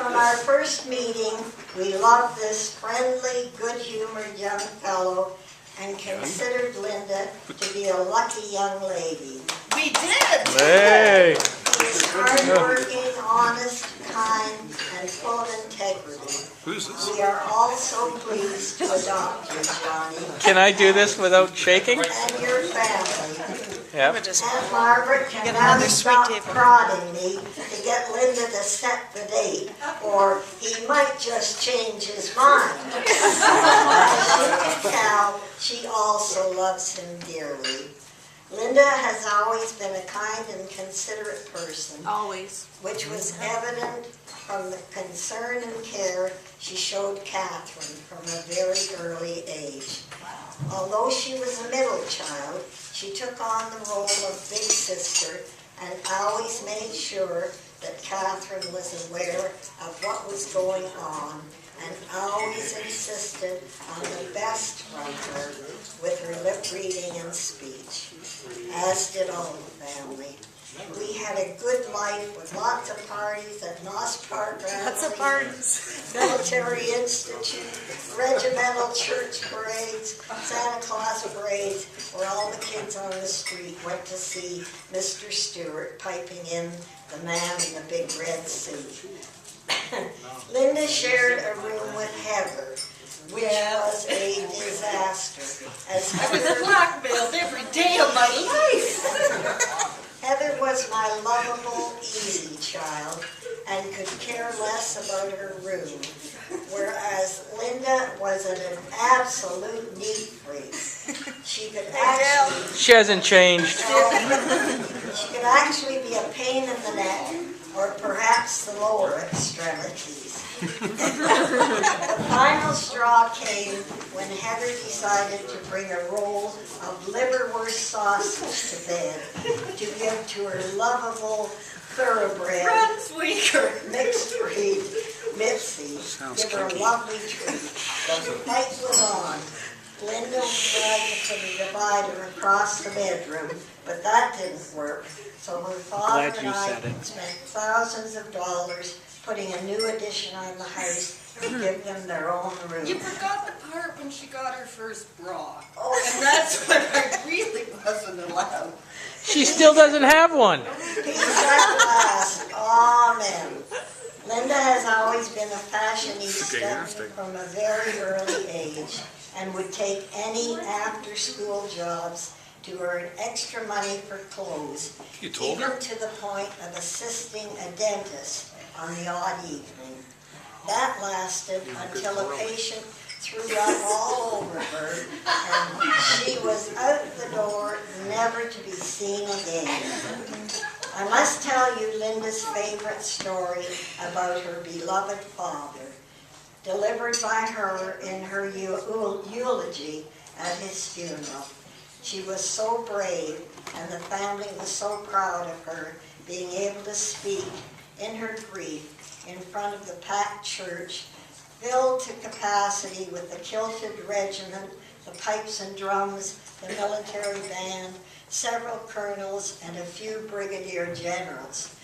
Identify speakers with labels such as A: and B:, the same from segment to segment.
A: from our first meeting, we loved this friendly, good-humored young fellow and considered Linda to be a lucky young lady.
B: We did!
C: Hey!
A: He is hardworking, honest, kind, and full of integrity.
D: Who's this?
A: We are all so pleased to adopt you, Johnny,
C: Can I do this without shaking?
A: and your family.
C: Yep.
A: Aunt Margaret can
B: Get
A: now
B: another sweet
A: stop
B: table.
A: prodding me to get Linda to set the date, or he might just change his mind. As you can tell, she also loves him dearly. Linda has always been a kind and considerate person,
B: Always.
A: which was evident from the concern and care she showed Catherine from a very early age. Although she was a middle child, she took on the role of big sister and always made sure that Catherine was aware of what was going on and always insisted on the best from her with her lip reading and speech, as did all the family. We had a good life with lots of parties at Noss Park
B: Lots of
A: rallies,
B: parties.
A: Military Institute, regimental church parades, Santa Claus parades, where all the kids on the street went to see Mr. Stewart piping in the man in the big red suit. Linda shared a room with Heather, which was a disaster, as
B: I was
A: Heather
B: blackmailed every day of my life.
A: Heather was my lovable, easy child and could care less about her room, whereas Linda was an absolute neat freak. She could actually,
C: She hasn't changed.
A: she could actually be a pain in the neck, or perhaps the lower extremities. The final straw came when Heather decided to bring a roll of liverwurst sausage to bed to give to her lovable thoroughbred
B: Brunswicker.
A: mixed breed Mitzi. Give her a lovely treat. The fight was on. Linda tried to put a divider across the bedroom, but that didn't work. So her father
C: Glad
A: and
C: you
A: I
C: said it.
A: spent thousands of dollars putting a new addition on the house to give them their own room.
B: You forgot the part when she got her first bra.
A: Oh,
B: And that's when I really wasn't allowed.
C: She still doesn't have one.
A: peace at last. Amen. Linda has always been a fashionista from a very early age and would take any after-school jobs to earn extra money for clothes,
D: You told
A: even
D: her?
A: to the point of assisting a dentist on the odd evening. That lasted until a patient threw up all over her, and she was out the door, never to be seen again. I must tell you Linda's favorite story about her beloved father, delivered by her in her eulogy at his funeral. She was so brave, and the family was so proud of her being able to speak in her grief in front of the packed church, filled to capacity with the kilted regiment, the pipes and drums, the military band, several colonels, and a few brigadier generals.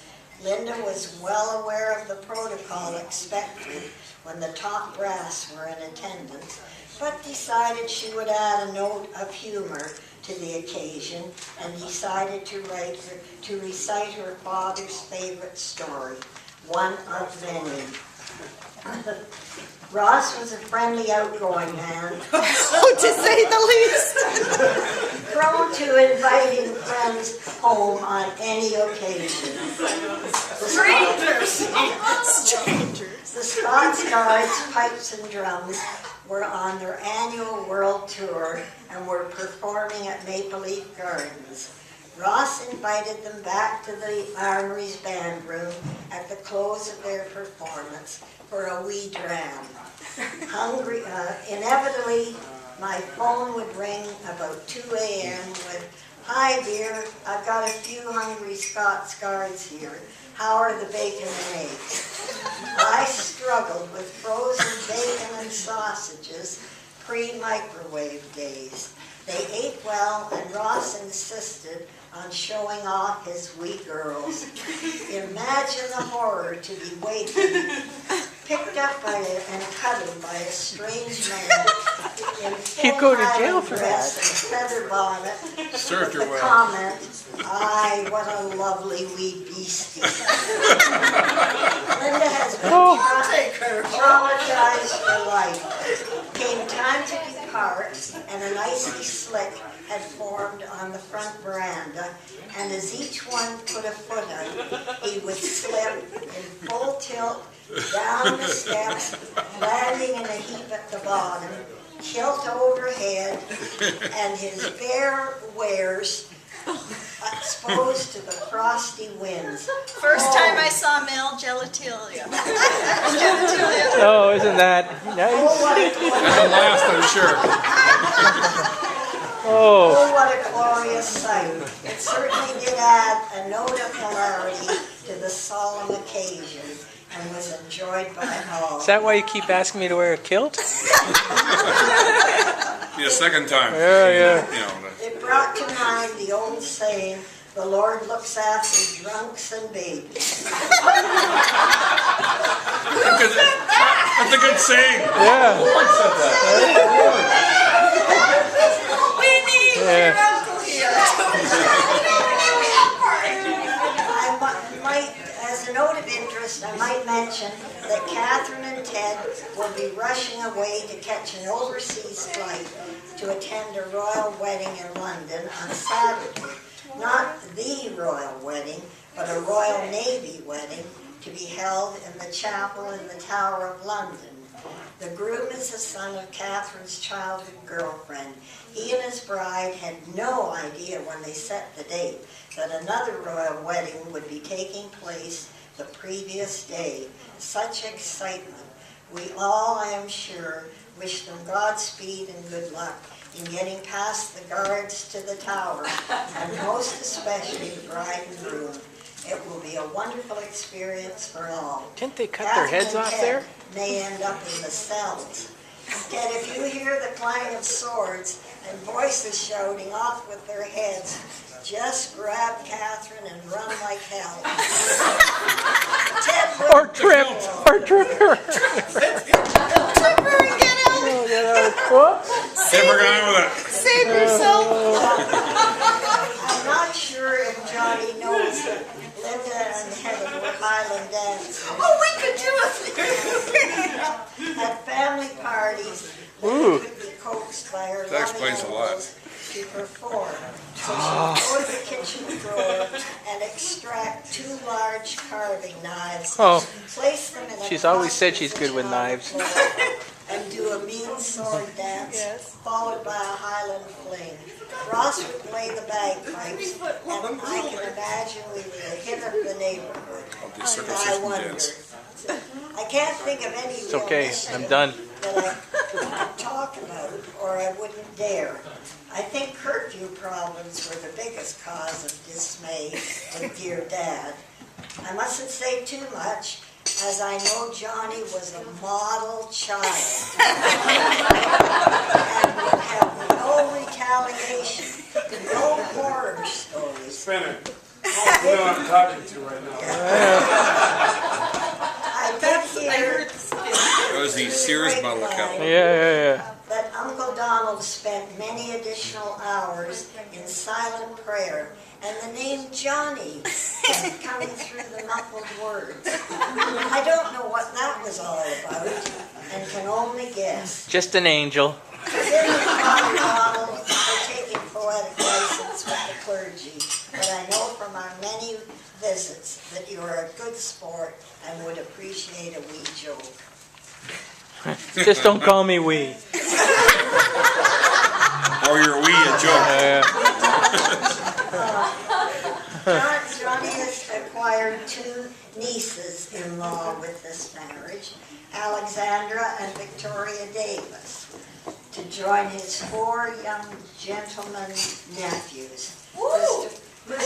A: Linda was well aware of the protocol expected when the top brass were in attendance, but decided she would add a note of humor to the occasion and decided to recite her father's favorite story, one of many. Ross was a friendly, outgoing man,
B: Oh, to say the least.
A: prone to inviting friends home on any occasion.
B: Strangers. Strangers.
A: The Scots Guards, Pipes and Drums were on their annual world tour and were performing at Maple Leaf Gardens. Ross invited them back to the Armory's band room at the close of their performance for a wee dram. Inevitably, my phone would ring about 2 a.m. with, "Hi dear, I've got a few hungry Scots Guards here. How are the bacon and eggs?" I struggled with frozen bacon and sausages pre-microwave days. They ate well, and Ross insisted on showing off his wee girls. Imagine the horror to be waiting up and cuddled by a strange man in
C: You
A: full
C: go to jail
A: Highland
C: for
A: dress and feather bonnet
D: Served
A: with
D: her
A: the
D: well.
A: comment, "Aye, what a lovely wee beastie." Linda has been traumatized for life. Came time to depart, and an icy slick had formed on the front veranda, and as each one put a foot out, he would slip in full tilt down the steps, landing in a heap at the bottom, kilt overhead, and his bare wares exposed to the frosty winds.
B: First time I saw male genitalia. Genitalia.
C: Oh, isn't that nice?
A: Oh, what a
D: And the last, I'm sure.
C: Oh,
A: Oh, what a glorious sight. It certainly did add a note of hilarity to the solemn occasion and was enjoyed by all.
C: is that why you keep asking me to wear a kilt?
D: Be a second time.
C: Yeah.
D: You know,
A: It brought to mind the old saying, "The Lord looks after drunks and babies."
D: that's a good saying.
C: Yeah.
B: We need your uncle here.
A: I might, as a note of interest, I might mention that Catherine and Ted will be rushing away to catch an overseas flight to attend a royal wedding in London on Saturday. Not the royal wedding, but a Royal Navy wedding to be held in the chapel in the Tower of London. The groom is the son of Catherine's childhood girlfriend. He and his bride had no idea when they set the date that another royal wedding would be taking place the previous day. Such excitement. We all, I am sure, wish them Godspeed and good luck in getting past the guards to the tower, and most especially the bride and groom. It will be a wonderful experience for all.
C: Didn't they cut their heads
A: Catherine
C: off
A: and
C: there?
A: Ted may end up in the cells. Ted, if you hear the clang of swords and voices shouting off with their heads, just grab Catherine and run like hell. Ted will
C: Or trip her.
B: Tripper and get out.
C: Whoops.
D: Hey, we're going with it.
B: Save yourself.
A: I'm not sure if Johnny knows that Linda and Heather were Highland dancers.
B: Oh, we could do it.
A: At family parties,
C: Ooh.
A: Linda could be coaxed by her
D: That explains a
A: loving
D: lot.
A: uncles to perform. So she would go to the kitchen drawer and extract 2 large carving knives,
C: Oh.
A: place them in a
C: She's always said
A: cross
C: she's good with
A: position on the
C: knives.
A: floor, and do a mean sword dance,
B: Yes.
A: followed by a Highland fling. Ross would play the bagpipes, and I can imagine we were the hit of the neighborhood.
D: The
A: I
D: circumcision
A: wonder.
D: dance.
A: I can't think of any
C: It's
A: real
C: okay.
A: mission
C: I'm done.
A: that I could talk about, or I wouldn't dare. I think curfew problems were the biggest cause of dismay with dear Dad. I mustn't say too much, as I know Johnny was a model child and would have no retaliation, no horror stories.
E: Spinner,
A: I
E: you know
A: did,
E: I'm talking to right now.
A: I did
B: I
A: hear
B: heard the spin.
D: That was the Sears bottle of Captain.
C: Yeah.
A: that Uncle Donald spent many additional hours in silent prayer, and the name Johnny kept coming through the muffled words. I don't know what that was all about, and can only guess.
C: Just an angel.
A: Forgive me, Father Donald, for taking poetic license with the clergy, but I know from our many visits that you are a good sport and would appreciate a wee joke.
C: Just don't call me wee.
D: Or your wee a joke.
A: Johnny has acquired 2 nieces-in-law with this marriage, Alexandra and Victoria Davis, to join his 4 young gentlemen nephews.
D: Could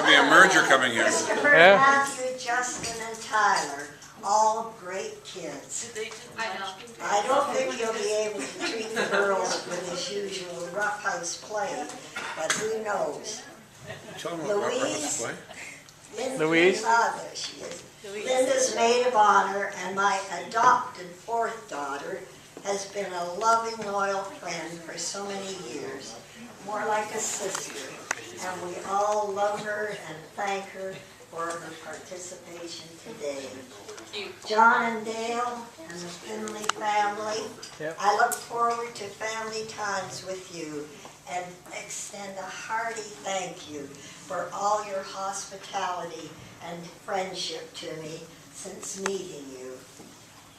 D: be a merger coming here.
A: Christopher,
C: Yeah.
A: Matthew, Justin, and Tyler, all great kids. I don't think he'll be able to treat the girls with his usual roughhouse play, but who knows?
D: Tell them what Rough Riders
A: Louise?
D: play.
C: Louise?
A: There she is. Linda's maid of honor and my adopted fourth daughter has been a loving, loyal friend for so many years, more like a sister. And we all love her and thank her for her participation today. John and Dale and the Finley family,
C: Yep.
A: I look forward to family times with you and extend a hearty thank you for all your hospitality and friendship to me since meeting you.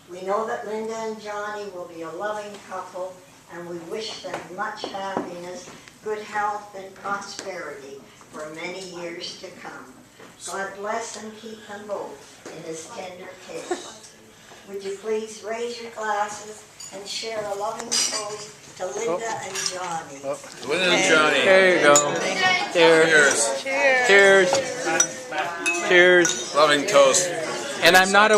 A: We know that Linda and Johnny will be a loving couple, and we wish them much happiness, good health, and prosperity for many years to come. God bless and keep them both in His tender care. Would you please raise your glasses and share a loving toast to Linda and Johnny?
D: Linda and Johnny.
C: There you go. Cheers.
D: Cheers.
C: Cheers. Cheers.
D: Loving toast.
C: And I'm not a